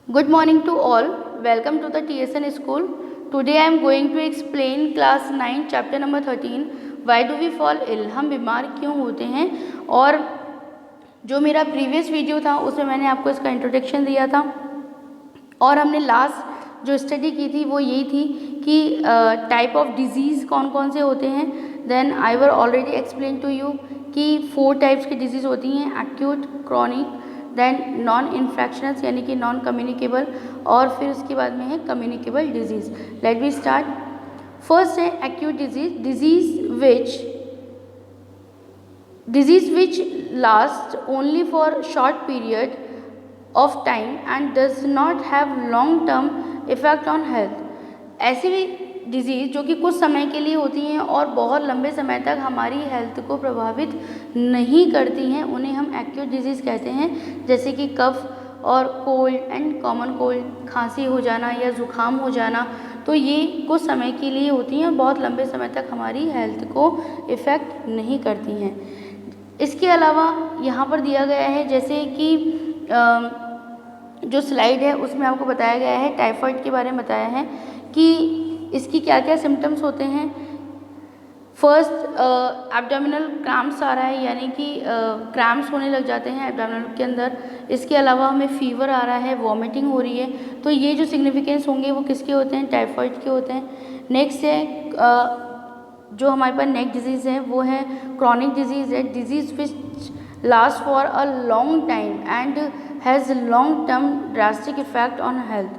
Good morning to all. Welcome to the TSN school. Today I am going to explain class 9 chapter number 13 Why do we fall ill? हम बीमार क्यों होते हैं। और जो मेरा प्रीवियस वीडियो था उसमें मैंने आपको इसका इंट्रोडक्शन दिया था और हमने लास्ट जो स्टडी की थी वो यही थी कि टाइप ऑफ डिजीज़ कौन कौन से होते हैं। Then I were already explain to you कि 4 टाइप्स की डिजीज़ होती हैं, acute, chronic, then non infectious यानी कि नॉन कम्युनिकेबल, और फिर उसके बाद में है communicable disease. Let we start. First है acute disease, disease which lasts only for short period of time and does not have long term effect on health। ऐसी भी डिजीज़ जो कि कुछ समय के लिए होती हैं और बहुत लंबे समय तक हमारी हेल्थ को प्रभावित नहीं करती हैं, उन्हें हम एक्यूट डिजीज़ कहते हैं। जैसे कि कफ और कोल्ड एंड कॉमन कोल्ड, खांसी हो जाना या ज़ुकाम हो जाना, तो ये कुछ समय के लिए होती हैं और बहुत लंबे समय तक हमारी हेल्थ को इफ़ेक्ट नहीं करती हैं। इसके अलावा यहाँ पर दिया गया है, जैसे कि जो स्लाइड है उसमें आपको बताया गया है, टाइफाइड के बारे में बताया है कि इसकी क्या क्या सिम्टम्स होते हैं। फर्स्ट एब्डोमिनल क्रैम्प्स आ रहा है, यानी कि क्रैम्प्स होने लग जाते हैं एब्डोमिनल के अंदर। इसके अलावा हमें फीवर आ रहा है, वॉमिटिंग हो रही है। तो ये जो सिग्निफिकेंस होंगे वो किसके होते हैं? टाइफाइड के होते हैं। नेक्स्ट है जो हमारे पास नेक्स्ट डिजीज़ है वो है क्रॉनिक डिजीज़ है, disease which last for a long time and has long term drastic effect on health,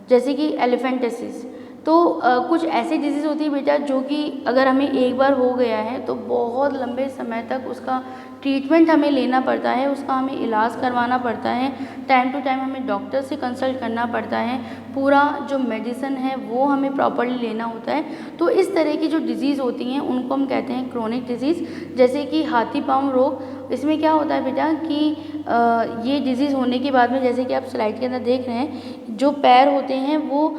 जैसे कि एलिफेंटिसिस। तो कुछ ऐसी डिजीज़ होती है बेटा जो कि अगर हमें एक बार हो गया है तो बहुत लंबे समय तक उसका ट्रीटमेंट हमें लेना पड़ता है, उसका हमें इलाज करवाना पड़ता है, टाइम टू टाइम हमें डॉक्टर से कंसल्ट करना पड़ता है, पूरा जो मेडिसिन है वो हमें प्रॉपर्ली लेना होता है। तो इस तरह की जो डिजीज़ होती हैं उनको हम कहते हैं क्रोनिक डिजीज़। जैसे कि हाथी पाँव रोग, इसमें क्या होता है बेटा कि ये डिजीज़ होने के बाद में, जैसे कि आप स्लाइड के अंदर देख रहे हैं, जो पैर होते हैं वो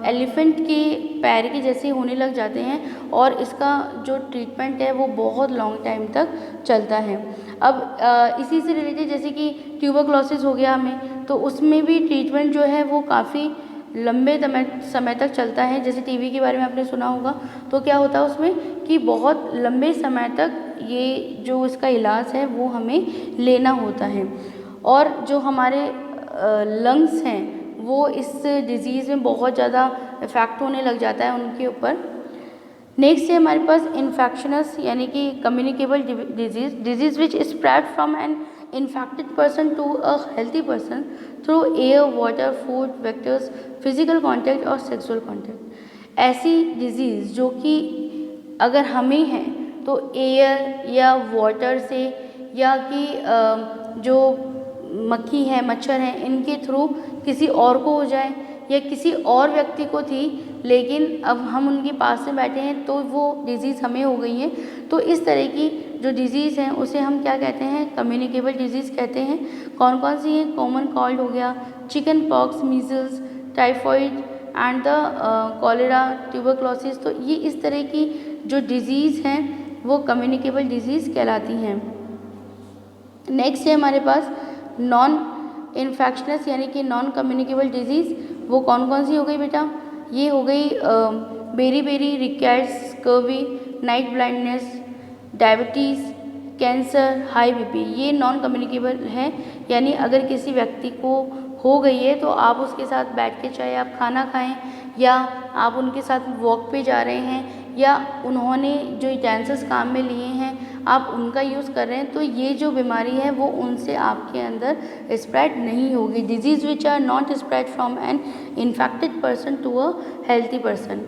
एलिफेंट के पैर के जैसे होने लग जाते हैं और इसका जो ट्रीटमेंट है वो बहुत लॉन्ग टाइम तक चलता है। अब इसी से रिलेटेड जैसे कि ट्यूबरक्लोसिस हो गया हमें, तो उसमें भी ट्रीटमेंट जो है वो काफ़ी लंबे समय तक चलता है। जैसे टीबी के बारे में आपने सुना होगा, तो क्या होता है उसमें कि बहुत लंबे समय तक ये जो इसका इलाज है वो हमें लेना होता है। और जो हमारे लंग्स हैं वो इस डिज़ीज़ में बहुत ज़्यादा इफ़ेक्ट होने लग जाता है उनके ऊपर। नेक्स्ट है हमारे पास इन्फेक्शनस यानी कि communicable diseases which spread from an infected person to a healthy person through air, water, food, vectors, physical contact और सेक्सुअल कॉन्टैक्ट। ऐसी डिजीज़ जो कि अगर हमें है तो एयर या वाटर से, या कि जो मक्खी है, मच्छर है, इनके थ्रू किसी और को हो जाए या किसी और व्यक्ति को थी, लेकिन अब हम उनके पास में बैठे हैं तो वो डिज़ीज़ हमें हो गई है। तो इस तरह की जो डिज़ीज़ हैं उसे हम क्या कहते हैं? कम्युनिकेबल डिजीज़ कहते हैं। कौन कौन सी हैं? कॉमन कॉल्ड हो गया, chicken pox, measles, typhoid and the cholera, tuberculosis. तो ये इस तरह की जो डिज़ीज़ हैं वो कम्युनिकेबल डिजीज़ कहलाती हैं। नेक्स्ट है हमारे पास नॉन इन्फेक्शनस यानी कि नॉन कम्युनिकेबल डिजीज़। वो कौन कौन सी हो गई बेटा? ये हो गई बेरी, rickets, scurvy, night blindness, diabetes, cancer, high BP. ये नॉन कम्युनिकेबल है, यानी अगर किसी व्यक्ति को हो गई है तो आप उसके साथ बैठ के, चाहे आप खाना खाएं या आप उनके साथ वॉक पे जा रहे हैं या उन्होंने जो यूटेंसिल्स काम में लिए हैं आप उनका यूज़ कर रहे हैं, तो ये जो बीमारी है वो उनसे आपके अंदर स्प्रेड नहीं होगी। Diseases which are not spread from an infected person to a healthy person.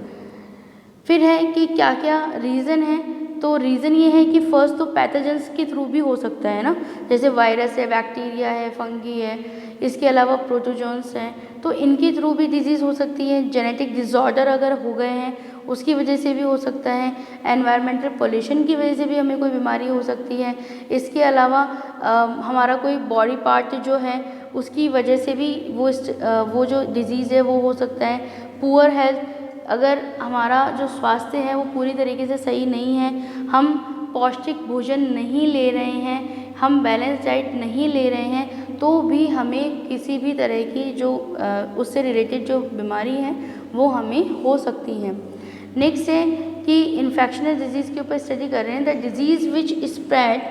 फिर है कि क्या क्या रीज़न है, तो रीज़न ये है कि फर्स्ट तो पैथोजेंस के थ्रू भी हो सकता है ना, जैसे वायरस है, बैक्टीरिया है, फंगी है, इसके अलावा प्रोटोजोन्स हैं, तो इनके थ्रू भी डिजीज़ हो सकती है। जेनेटिक डिसऑर्डर अगर हो गए हैं उसकी वजह से भी हो सकता है। एनवायरमेंटल पोल्यूशन की वजह से भी हमें कोई बीमारी हो सकती है। इसके अलावा हमारा कोई बॉडी पार्ट जो है उसकी वजह से भी वो जो डिज़ीज़ है वो हो सकता है। पुअर हेल्थ, अगर हमारा जो स्वास्थ्य है वो पूरी तरीके से सही नहीं है, हम पौष्टिक भोजन नहीं ले रहे हैं, हम बैलेंस डाइट नहीं ले रहे हैं, तो भी हमें किसी भी तरह की जो उससे रिलेटेड जो बीमारी है वो हमें हो सकती हैं। नेक्स्ट है कि इन्फेक्शनस डिजीज़ के ऊपर स्टडी कर रहे हैं। The diseases which spread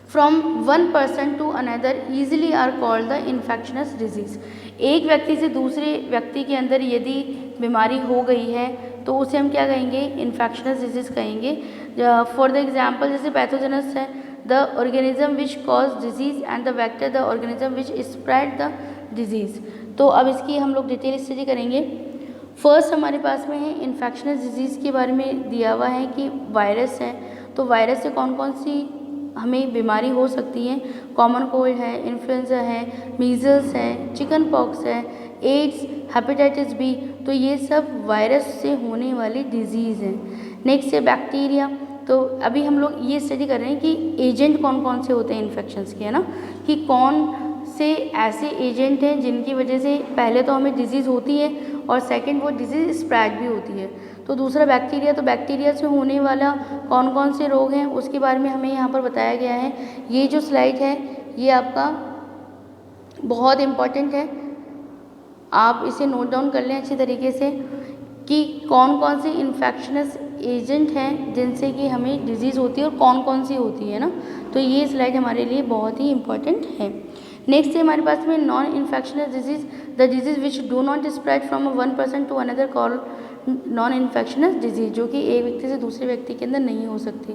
from one person to another easily are called the infectious diseases. एक व्यक्ति से दूसरे व्यक्ति के अंदर यदि बीमारी हो गई है तो उसे हम क्या कहेंगे, इन्फेक्शनस डिजीज़ कहेंगे। फॉर द एग्जाम्पल जैसे पैथोजेनस है the organism which cause disease and the vector the organism which spread the disease. तो अब इसकी हम लोग डिटेल स्टडी करेंगे। फर्स्ट हमारे पास में है इन्फेक्शनस डिजीज़ के बारे में दिया हुआ है कि वायरस है, तो वायरस से कौन कौन सी हमें बीमारी हो सकती है। कॉमन कोल्ड है, इन्फ्लुएंजा है, मीज़ल्स है, चिकन पॉक्स है, एड्स, हेपेटाइटिस बी, तो ये सब वायरस से होने वाली डिजीज़ है। नेक्स्ट है बैक्टीरिया। तो अभी हम लोग ये स्टडी कर रहे हैं कि एजेंट कौन कौन से होते हैं इन्फेक्शंस के, है ना, कि कौन से ऐसे एजेंट हैं जिनकी वजह से पहले तो हमें डिजीज़ होती है और सेकंड वो डिजीज़ स्प्रेड भी होती है। तो दूसरा बैक्टीरिया, तो बैक्टीरिया से होने वाला कौन कौन से रोग हैं उसके बारे में हमें यहाँ पर बताया गया है। ये जो स्लाइड है ये आपका बहुत इम्पॉर्टेंट है, आप इसे नोट डाउन कर लें अच्छी तरीके से कि कौन कौन से इन्फेक्शनस एजेंट हैं जिनसे कि हमें डिजीज़ होती है और कौन कौन सी होती है ना। तो ये स्लाइड हमारे लिए बहुत ही इम्पॉर्टेंट है। नेक्स्ट है हमारे पास में non infectious diseases, the diseases which do not spread from one person to another call non infectious diseases, जो कि एक व्यक्ति से दूसरे व्यक्ति के अंदर नहीं हो सकती।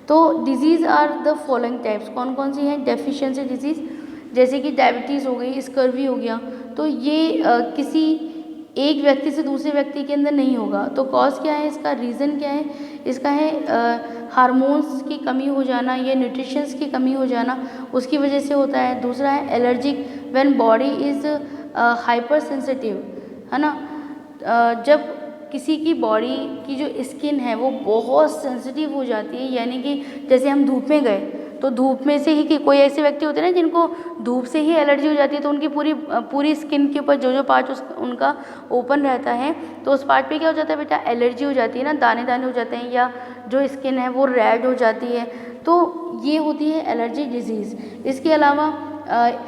तो diseases are the following types, कौन कौन सी हैं, डेफिशिएंसी डिजीज़ जैसे कि डायबिटीज़ हो गई, स्कर्वी हो गया, तो ये किसी एक व्यक्ति से दूसरे व्यक्ति के अंदर नहीं होगा। तो कॉज क्या है इसका, रीज़न क्या है इसका, है हार्मोन्स की कमी हो जाना या न्यूट्रिशंस की कमी हो जाना, उसकी वजह से होता है। दूसरा है allergic, when body is hyper sensitive, है ना, जब किसी की बॉडी की जो स्किन है वो बहुत सेंसिटिव हो जाती है, यानी कि जैसे हम धूप में गए तो धूप में से ही कि कोई ऐसे व्यक्ति होते हैं ना जिनको धूप से ही एलर्जी हो जाती है, तो उनकी पूरी स्किन के ऊपर जो जो पार्ट उनका ओपन रहता है तो उस पार्ट पे क्या हो जाता है बेटा, एलर्जी हो जाती है ना, दाने दाने हो जाते हैं या जो स्किन है वो रेड हो जाती है, तो ये होती है एलर्जी डिजीज़। इसके अलावा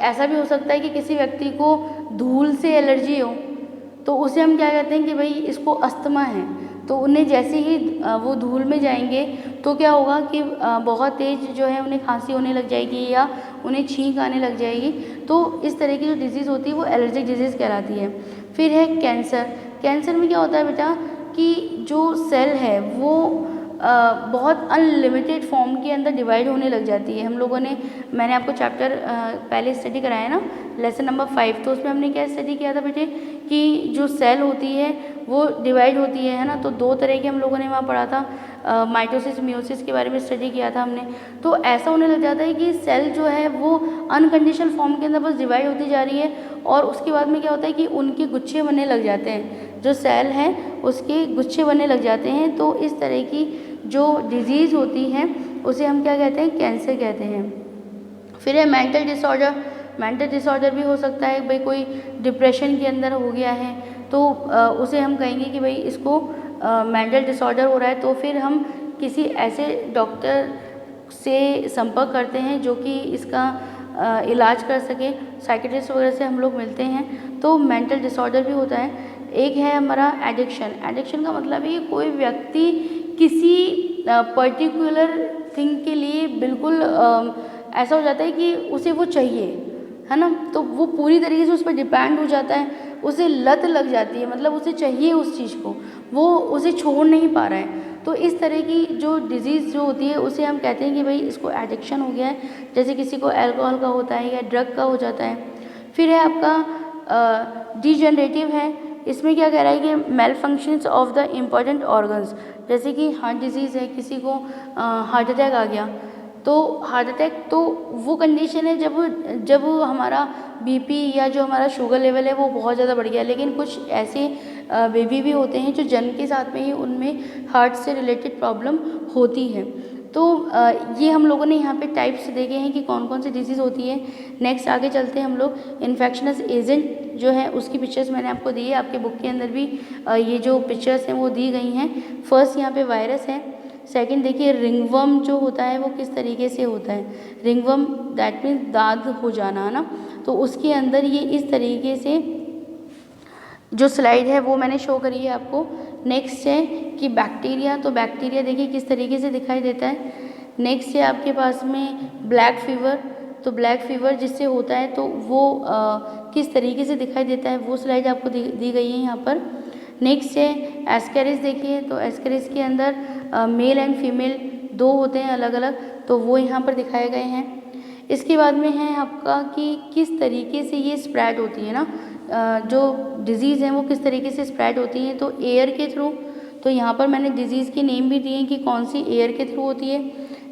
ऐसा भी हो सकता है कि किसी व्यक्ति को धूल से एलर्जी हो तो उसे हम क्या कहते हैं कि भाई इसको अस्थमा है, तो उन्हें जैसे ही वो धूल में जाएंगे तो क्या होगा कि बहुत तेज़ जो है उन्हें खांसी होने लग जाएगी या उन्हें छींक आने लग जाएगी। तो इस तरह की जो डिजीज़ होती है वो एलर्जिक डिजीज़ कहलाती है। फिर है कैंसर। कैंसर में क्या होता है बेटा कि जो सेल है वो बहुत अनलिमिटेड फॉर्म के अंदर डिवाइड होने लग जाती है। हम लोगों ने, मैंने आपको चैप्टर पहले स्टडी कराया ना, लेसन नंबर 5, तो उसमें हमने क्या स्टडी किया था बेटे कि जो सेल होती है वो डिवाइड होती है ना, तो दो तरह के हम लोगों ने वहाँ पढ़ा था, माइटोसिस मियोसिस के बारे में स्टडी किया था हमने। तो ऐसा होने लग जाता है कि सेल जो है वो अनकंडीशनल फॉर्म के अंदर बस डिवाइड होती जा रही है और उसके बाद में क्या होता है कि उनके गुच्छे बनने लग जाते हैं, जो सेल हैं उसके गुच्छे बनने लग जाते हैं। तो इस तरह की जो डिजीज़ होती है उसे हम क्या कहते हैं, कैंसर कहते हैं। फिर है मेंटल डिसऑर्डर। मेंटल डिसऑर्डर भी हो सकता है, भाई कोई डिप्रेशन के अंदर हो गया है तो उसे हम कहेंगे कि भाई इसको मेंटल डिसऑर्डर हो रहा है, तो फिर हम किसी ऐसे डॉक्टर से संपर्क करते हैं जो कि इसका इलाज कर सके। साइकेट्रिस्ट वगैरह से हम लोग मिलते हैं, तो मेंटल डिसऑर्डर भी होता है। एक है हमारा एडिक्शन। एडिक्शन का मतलब है कि कोई व्यक्ति किसी पर्टिकुलर थिंग के लिए बिल्कुल ऐसा हो जाता है कि उसे वो चाहिए, है ना, तो वो पूरी तरीके से उस पर डिपेंड हो जाता है, उसे लत लग जाती है, मतलब उसे चाहिए उस चीज़ को, वो उसे छोड़ नहीं पा रहा है। तो इस तरह की जो डिजीज़ जो होती है उसे हम कहते हैं कि भाई इसको एडिक्शन हो गया है, जैसे किसी को अल्कोहल का होता है या ड्रग का हो जाता है। फिर है आपका डिजनरेटिव है। इसमें क्या कह रहा है कि malfunctions of the important organs, जैसे कि हार्ट डिजीज़ है, किसी को हार्ट अटैक आ गया, तो हार्ट अटैक तो वो कंडीशन है जब हमारा बीपी या जो हमारा शुगर लेवल है वो बहुत ज़्यादा बढ़ गया। लेकिन कुछ ऐसे बेबी भी होते हैं जो जन्म के साथ में ही उनमें हार्ट से रिलेटेड प्रॉब्लम होती है। तो ये हम लोगों ने यहाँ पे टाइप्स देखे हैं कि कौन कौन सी डिजीज़ होती है। नेक्स्ट आगे चलते हैं हम लोग। इन्फेक्शनस एजेंट जो है उसकी पिक्चर्स मैंने आपको दी है, आपके बुक के अंदर भी ये जो पिक्चर्स हैं वो दी गई हैं। फर्स्ट यहाँ पे वायरस है, सेकंड देखिए रिंगवर्म जो होता है वो किस तरीके से होता है, रिंगवर्म दैट मीन्स दाद हो जाना, है ना। तो उसके अंदर ये इस तरीके से जो स्लाइड है वो मैंने शो करी है आपको। नेक्स्ट है कि बैक्टीरिया, तो बैक्टीरिया देखिए किस तरीके से दिखाई देता है। नेक्स्ट है आपके पास में ब्लैक फीवर, तो ब्लैक फीवर जिससे होता है तो वो किस तरीके से दिखाई देता है वो स्लाइड आपको दी गई है यहाँ पर। नेक्स्ट है एस्केरिस, देखिए तो एस्केरिस के अंदर मेल एंड फीमेल दो होते हैं अलग अलग, तो वो यहाँ पर दिखाए गए हैं। इसके बाद में है आपका कि किस तरीके से ये स्प्रेड होती है ना, जो डिजीज़ हैं वो किस तरीके से स्प्रेड होती हैं, तो एयर के थ्रू, तो यहाँ पर मैंने डिजीज़ के नेम भी दिए हैं कि कौन सी एयर के थ्रू होती है।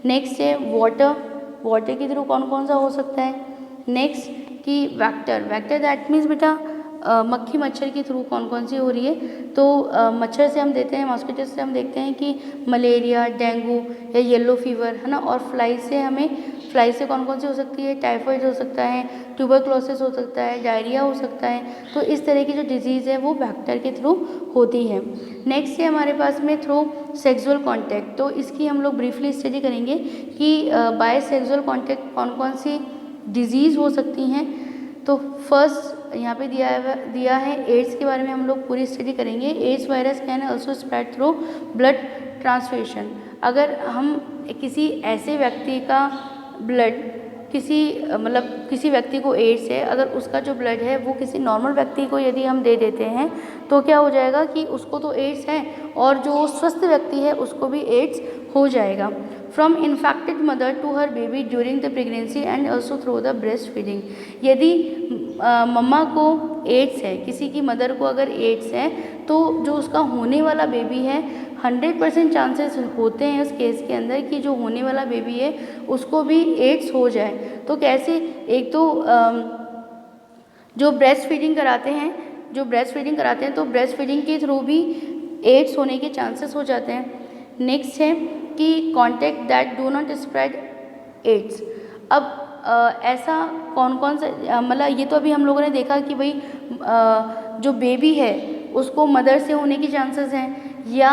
नेक्स्ट है वाटर, वाटर के थ्रू कौन कौन सा हो सकता है। नेक्स्ट कि वेक्टर, वेक्टर दैट मीन्स बेटा मक्खी मच्छर के थ्रू कौन कौन सी हो रही है, तो मच्छर से हम देते हैं, मॉस्किटो से हम देखते हैं कि मलेरिया, डेंगू या येलो फीवर, है ना। और फ्लाई से हमें, फ्लाई से कौन कौन सी हो सकती है, टाइफाइड हो सकता है, ट्यूबरक्लोसिस हो सकता है, डायरिया हो सकता है। तो इस तरह की जो डिजीज़ है वो वेक्टर के थ्रू होती है। नेक्स्ट है हमारे पास में थ्रू सेक्सुअल कॉन्टैक्ट, तो इसकी हम लोग ब्रीफली स्टडी करेंगे कि बाय सेक्सुअल कॉन्टैक्ट कौन कौन सी डिजीज़ हो सकती हैं। तो फर्स्ट यहाँ पे दिया है एड्स के बारे में हम लोग पूरी स्टडी करेंगे। AIDS virus can also spread through blood transfusion, अगर हम किसी ऐसे व्यक्ति का ब्लड किसी व्यक्ति को एड्स है, अगर उसका जो ब्लड है वो किसी नॉर्मल व्यक्ति को यदि हम दे देते हैं तो क्या हो जाएगा कि उसको तो एड्स है और जो स्वस्थ व्यक्ति है उसको भी एड्स हो जाएगा। From infected mother to her baby during the pregnancy and also through the breast feeding, यदि मम्मा को एड्स है, किसी की मदर को अगर एड्स है तो जो उसका होने वाला बेबी है 100% चांसेस होते हैं उस केस के अंदर कि जो होने वाला बेबी है उसको भी एड्स हो जाए। तो कैसे, एक तो जो ब्रेस्ट फीडिंग कराते हैं तो ब्रेस्ट फीडिंग के थ्रू भी एड्स होने के चांसेस हो जाते हैं। नेक्स्ट है कि contact that do not spread AIDS, अब ऐसा कौन कौन सा, मतलब ये तो अभी हम लोगों ने देखा कि भाई जो बेबी है उसको मदर से होने के चांसेस हैं, या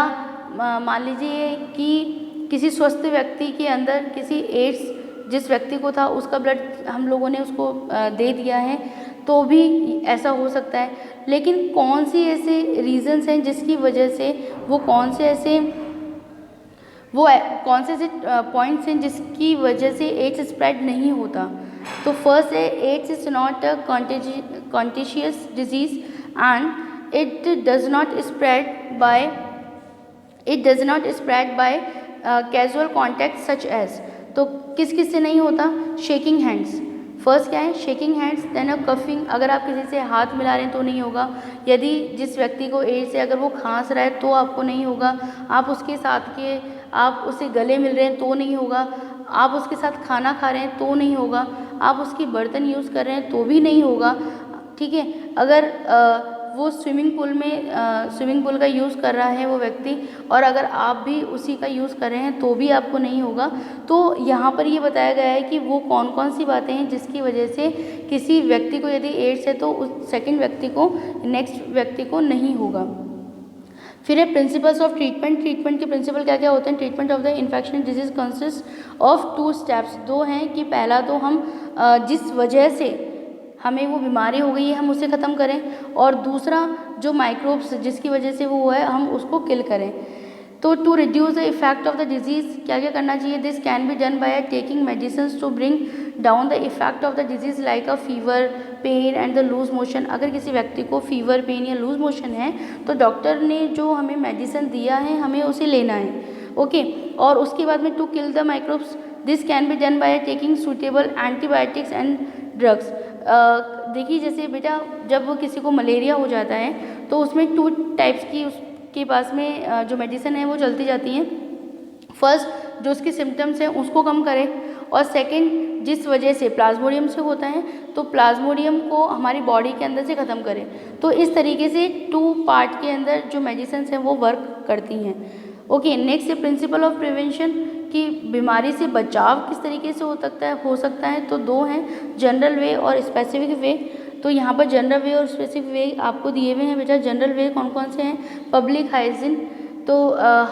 मान लीजिए कि किसी स्वस्थ व्यक्ति के अंदर किसी एड्स जिस व्यक्ति को था उसका ब्लड हम लोगों ने उसको दे दिया है तो भी ऐसा हो सकता है। लेकिन कौन सी ऐसे रीजंस हैं जिसकी वजह से कौन से ऐसे पॉइंट्स हैं जिसकी वजह से एड्स स्प्रेड नहीं होता। तो फर्स्ट है AIDS is not a contagious disease and it does not spread by casual contact such as, तो किस किस से नहीं होता, शेकिंग हैंड्स, फर्स्ट क्या है शेकिंग हैंड्स, देन अ कफिंग, अगर आप किसी से हाथ मिला रहे हैं तो नहीं होगा, यदि जिस व्यक्ति को एड्स है अगर वो खांस रहा है तो आपको नहीं होगा, आप उससे गले मिल रहे हैं तो नहीं होगा, आप उसके साथ खाना खा रहे हैं तो नहीं होगा, आप उसकी बर्तन यूज़ कर रहे हैं तो भी नहीं होगा, ठीक है। अगर वो स्विमिंग पूल का यूज़ कर रहा है वो व्यक्ति और अगर आप भी उसी का यूज़ कर रहे हैं तो भी आपको नहीं होगा। तो यहाँ पर ये बताया गया है कि वो कौन कौन सी बातें हैं जिसकी वजह से किसी व्यक्ति को यदि एड्स है तो उस सेकंड व्यक्ति को, नेक्स्ट व्यक्ति को नहीं होगा। फिर है प्रिंसिपल्स ऑफ ट्रीटमेंट, ट्रीटमेंट के प्रिंसिपल क्या क्या होते हैं। Treatment of the infection disease consist of 2 steps, 2 हैं कि पहला तो हम जिस वजह से हमें वो बीमारी हो गई है हम उसे ख़त्म करें, और दूसरा जो माइक्रोब्स जिसकी वजह से वो है हम उसको किल करें। तो to reduce the effect of the disease क्या क्या करना चाहिए, this can be done by taking medicine to bring down the effect of the disease like a fever, pain and the loose motion. अगर किसी व्यक्ति को फीवर, पेन या loose motion है तो डॉक्टर ने जो हमें मेडिसिन दिया है हमें उसे लेना है, ओके। और उसके बाद में to kill the microbes, this can be done by taking suitable antibiotics and drugs. देखिए जैसे बेटा जब किसी को मलेरिया हो जाता है तो उसमें 2 टाइप्स की उसके पास में जो मेडिसिन है वो चलती जाती हैं। फर्स्ट जो उसके सिम्टम्स हैं उसको कम करें, और सेकंड जिस वजह से प्लाज्मोडियम से होता है तो प्लाज्मोडियम को हमारी बॉडी के अंदर से ख़त्म करें। तो इस तरीके से 2 पार्ट के अंदर जो मेडिसिन हैं वो वर्क करती हैं, ओके। नेक्स्ट है प्रिंसिपल ऑफ प्रिवेंशन, कि बीमारी से बचाव किस तरीके से हो सकता है तो 2 हैं, जनरल वे और स्पेसिफिक वे। तो यहाँ पर जनरल वे और स्पेसिफिक वे आपको दिए हुए हैं बेटा। जनरल वे कौन कौन से हैं, पब्लिक हाइजीन, तो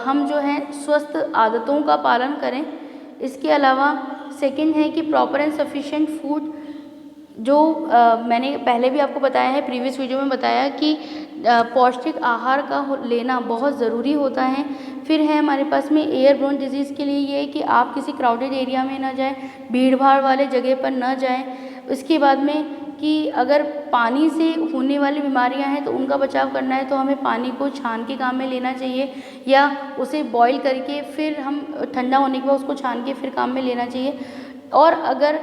हम जो है स्वस्थ आदतों का पालन करें। इसके अलावा सेकंड है कि प्रॉपर एंड सफिशिएंट फूड, जो मैंने पहले भी आपको बताया है, प्रीवियस वीडियो में बताया कि पौष्टिक आहार का लेना बहुत ज़रूरी होता है। फिर है हमारे पास में एयरबोर्न डिजीज़ के लिए ये है कि आप किसी क्राउडेड एरिया में ना जाएं, भीड़ भाड़ वाले जगह पर ना जाएं। उसके बाद में कि अगर पानी से होने वाली बीमारियां हैं तो उनका बचाव करना है तो हमें पानी को छान के काम में लेना चाहिए, या उसे बॉईल करके फिर हम ठंडा होने के बाद उसको छान के फिर काम में लेना चाहिए। और अगर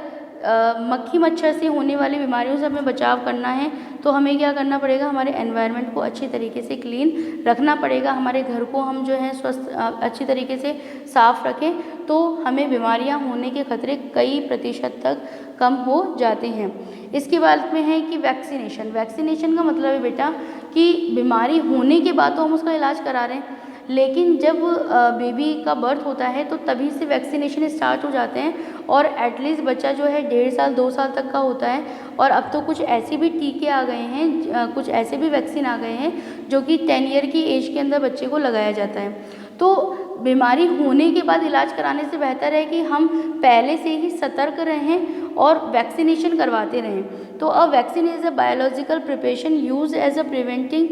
मक्खी मच्छर से होने वाली बीमारियों से हमें बचाव करना है तो हमें क्या करना पड़ेगा, हमारे एनवायरनमेंट को अच्छी तरीके से क्लीन रखना पड़ेगा। हमारे घर को हम जो है स्वस्थ अच्छी तरीके से साफ रखें तो हमें बीमारियां होने के खतरे कई प्रतिशत तक कम हो जाते हैं। इसके बाद में है कि वैक्सीनेशन। वैक्सीनेशन का मतलब है बेटा कि बीमारी होने के बाद तो हम उसका इलाज करा रहे हैं, लेकिन जब बेबी का बर्थ होता है तो तभी से वैक्सीनेशन स्टार्ट हो जाते हैं, और एटलीस्ट बच्चा जो है 1.5 साल 2 साल तक का होता है। और अब तो कुछ ऐसे भी टीके आ गए हैं, कुछ ऐसे भी वैक्सीन आ गए हैं जो कि 10 ईयर की एज के अंदर बच्चे को लगाया जाता है। तो बीमारी होने के बाद इलाज कराने से बेहतर है कि हम पहले से ही सतर्क रहें और वैक्सीनेशन करवाते रहें। तो a vaccine is a biological preparation use as a preventing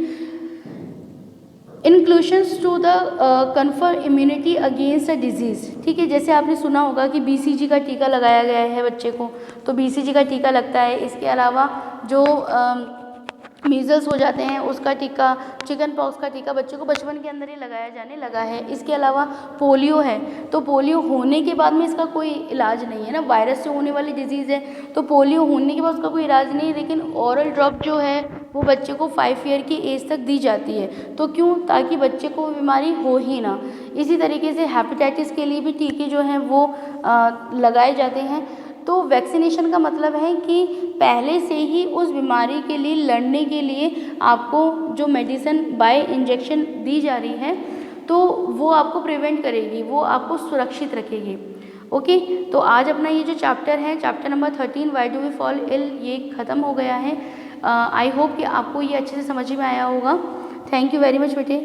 inclusions to the confer immunity against a disease. ठीक है, जैसे आपने सुना होगा कि BCG का टीका लगाया गया है बच्चे को, तो BCG का टीका लगता है। इसके अलावा जो मीज़ल्स हो जाते हैं उसका टीका, चिकन पॉक्स का टीका बच्चों को बचपन के अंदर ही लगाया जाने लगा है। इसके अलावा पोलियो है, तो पोलियो होने के बाद में इसका कोई इलाज नहीं है ना, वायरस से होने वाली डिजीज़ है, तो पोलियो होने के बाद उसका कोई इलाज नहीं है। लेकिन ओरल ड्रॉप जो है वो बच्चे को 5 ईयर की एज तक दी जाती है। तो क्यों? ताकि बच्चे को बीमारी हो ही ना। इसी तरीके से हेपेटाइटिस के लिए भी टीके जो हैं वो लगाए जाते हैं। तो वैक्सीनेशन का मतलब है कि पहले से ही उस बीमारी के लिए लड़ने के लिए आपको जो मेडिसिन बाय इंजेक्शन दी जा रही है तो वो आपको प्रिवेंट करेगी, वो आपको सुरक्षित रखेगी। ओके, तो आज अपना ये जो चैप्टर है, chapter number 13 why do we fall ill, ये ख़त्म हो गया है। आई होप कि आपको ये अच्छे से समझ में आया होगा। थैंक यू वेरी मच बेटे।